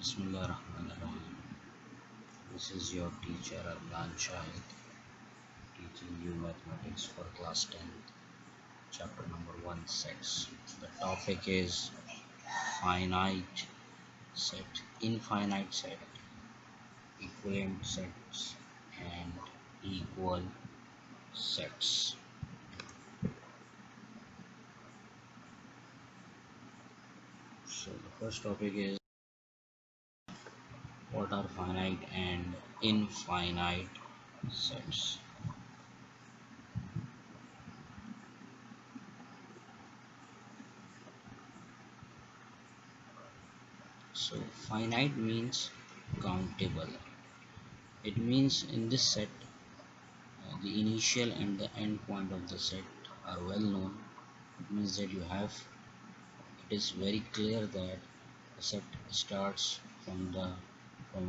Bismillahirrahmanirrahim. This is your teacher ADNAN SHAHID teaching you mathematics for class 10, chapter number 1 sets. The topic is finite set, infinite set, equivalent sets and equal sets. So the first topic is what are finite and infinite sets. So finite means countable. It means in this set the initial and the end point of the set are well known. It means that it is very clear that the set starts from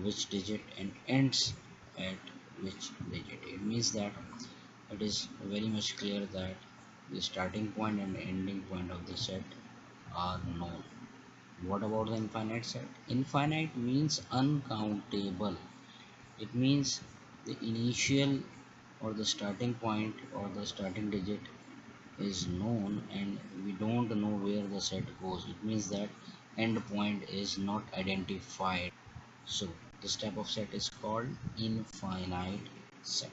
which digit and ends at which digit. It means that it is very much clear that the starting point and the ending point of the set are known. What about the infinite set? Infinite means uncountable. It means the initial or the starting point or the starting digit is known and we don't know where the set goes. It means that end point is not identified. So this type of set is called infinite set.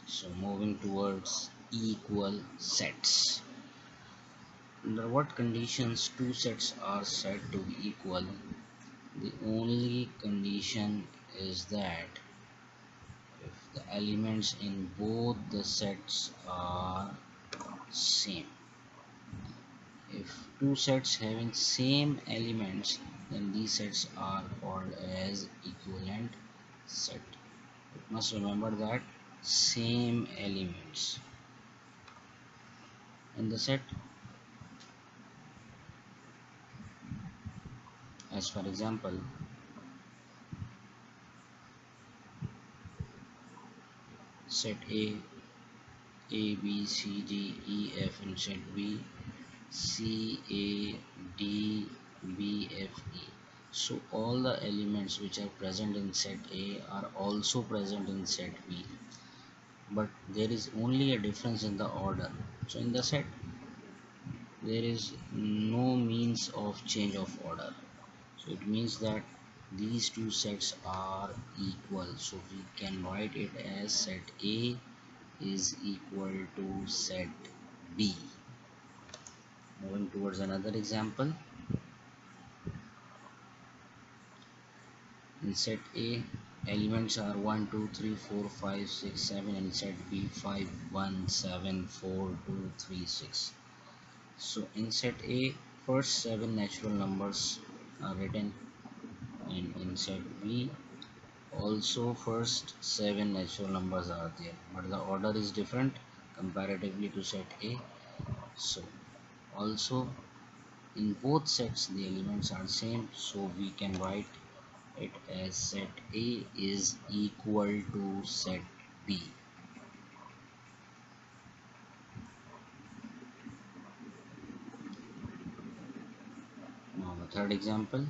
So moving towards equal sets. Under what conditions two sets are said to be equal? The only condition is that if the elements in both the sets are same. If two sets having same elements, then these sets are called as equivalent set. You must remember that same elements in the set. As for example, set A, B, C, D, E, F, and set B, C, A, D, B, F, E. So all the elements which are present in set A are also present in set B, but there is only a difference in the order. So in the set there is no means of change of order. So it means that these two sets are equal. So we can write it as set A is equal to set B. Moving towards another example. In set A, elements are 1, 2, 3, 4, 5, 6, 7, and set B 5, 1, 7, 4, 2, 3, 6. So in set A, first 7 natural numbers are written, and in set B also first 7 natural numbers are there, but the order is different comparatively to set A. So also in both sets the elements are same, so we can write it as set A is equal to set B. Now the third example,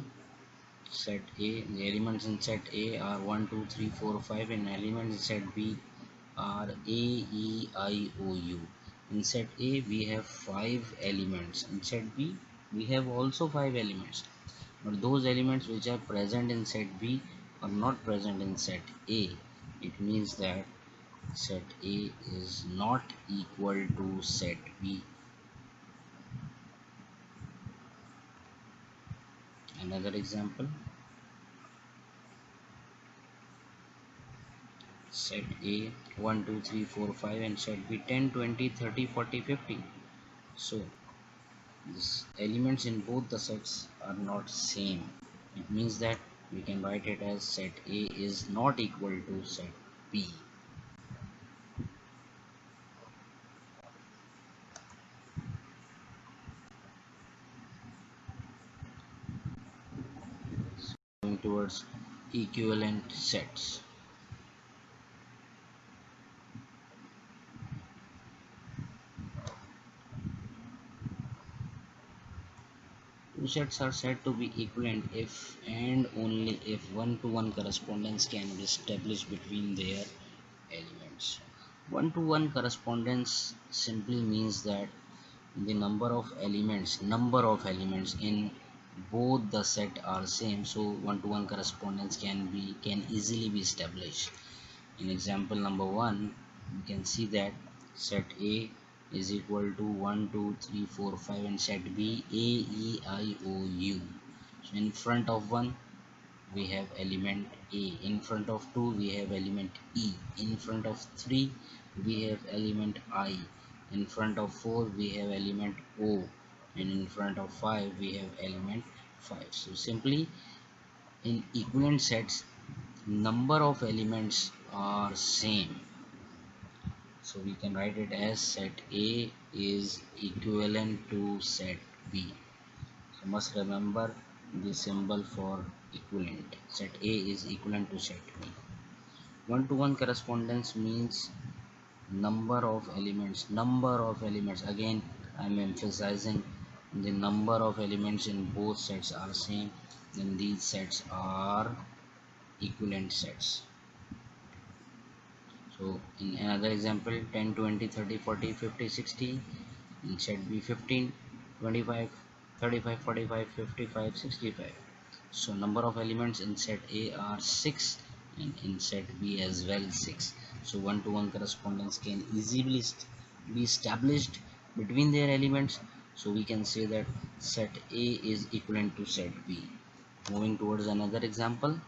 set A, the elements in set A are 1, 2, 3, 4, 5, and elements in set B are A, E, I, O, U. In set A we have 5 elements, in set B we have also 5 elements, but those elements which are present in set B are not present in set A. It means that set A is not equal to set B. Another example, set A 1, 2, 3, 4, 5, and set B 10, 20, 30, 40, 50. So these elements in both the sets are not same. It means that we can write it as set A is not equal to set B. equivalent sets. Two sets are said to be equivalent if and only if one-to-one correspondence can be established between their elements. One-to-one correspondence simply means that the number of elements in both the set are same, so one-to-one correspondence can easily be established. In example number 1, you can see that set A is equal to 1 2 3 4 5 and set B A E I O U. So in front of 1 we have element A, in front of 2 we have element E, in front of 3 we have element I, in front of 4 we have element O, and in front of 5 we have element 5. So simply in equivalent sets number of elements are same, so we can write it as set A is equivalent to set B. So must remember the symbol for equivalent. Set A is equivalent to set B. One-to-one correspondence means number of elements. Again, I am emphasizing the number of elements in both sets are same, then these sets are equivalent sets. So in another example, 10 20 30 40 50 60, in set B 15 25 35 45 55 65. So number of elements in set A are 6 and in set B as well 6. So one-to-one correspondence can easily be established between their elements. So we can say that set A is equivalent to set B. Moving towards another example,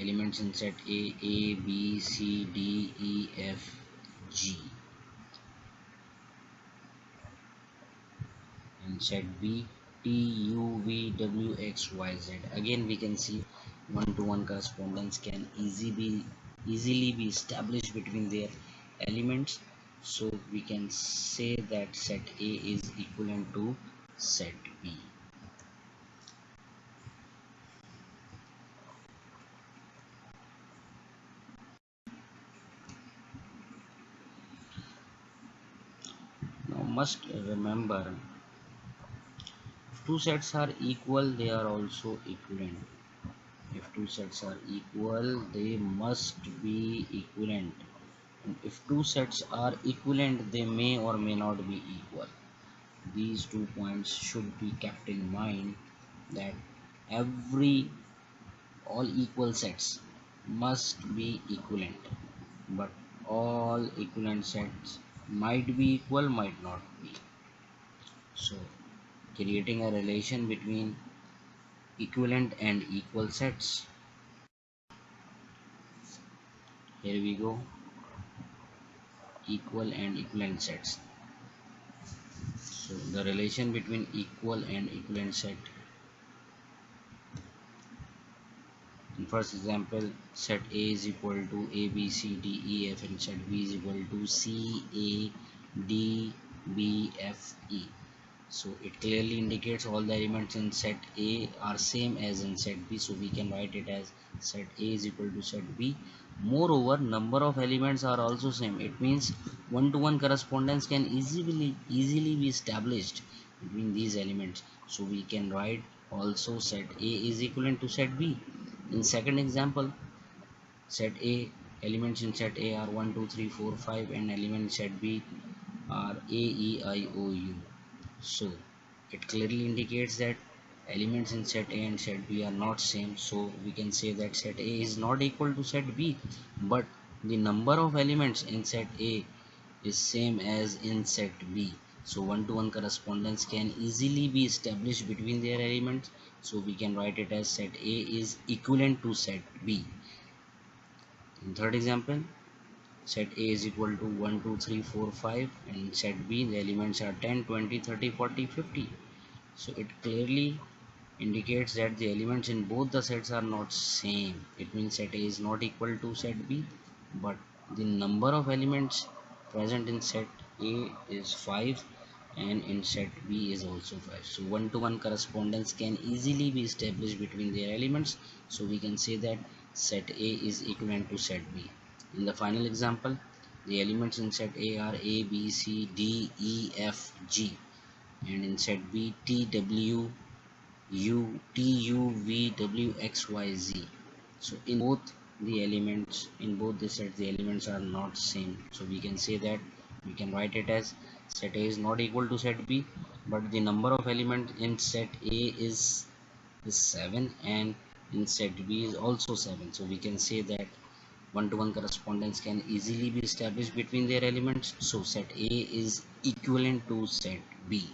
elements in set A B C D E F G, and set B T U V W X Y Z. Again we can see one-to-one correspondence can easily be established between their elements, so we can say that set A is equivalent to set B. Now must remember, if two sets are equal they are also equivalent. If two sets are equal they must be equivalent, and if two sets are equivalent they may or may not be equal. These 2 points should be kept in mind, that every all equal sets must be equivalent, but all equivalent sets might be equal, might not be. So creating a relation between equivalent and equal sets, here we go, equal and equivalent sets. So the relation between equal and equivalent set, in first example, set A is equal to A B C D E F and set B is equal to C A D B F E. So it clearly indicates all the elements in set A are same as in set B, so we can write it as set A is equal to set B. Moreover, number of elements are also same. It means one-to-one correspondence can easily be established between these elements. So we can write also set A is equivalent to set B. In second example, set A, elements in set A are 1 2 3 4 5 and elements in set B are A E I O U. So it clearly indicates that elements in set A and set B are not same, so we can say that set A is not equal to set B, but the number of elements in set A is same as in set B. So one-to-one correspondence can easily be established between their elements, so we can write it as set A is equivalent to set B. In third example, set A is equal to 1 2 3 4 5 and set B the elements are 10 20 30 40 50. So it clearly indicates that the elements in both the sets are not same. It means set A is not equal to set B, but the number of elements present in set A is 5 and in set B is also 5. So one-to-one correspondence can easily be established between their elements. So we can say that set A is equivalent to set B. In the final example, the elements in set A are A, B, C, D, E, F, G, and in set B T, W, U, T, U, V, W, X, Y, Z. So in both the elements, in both the sets, the elements are not same. So we can say that we can write it as set A is not equal to set B, but the number of elements in set A is 7 and in set B is also 7. So we can say that one-to-one correspondence can easily be established between their elements. So set A is equivalent to set B.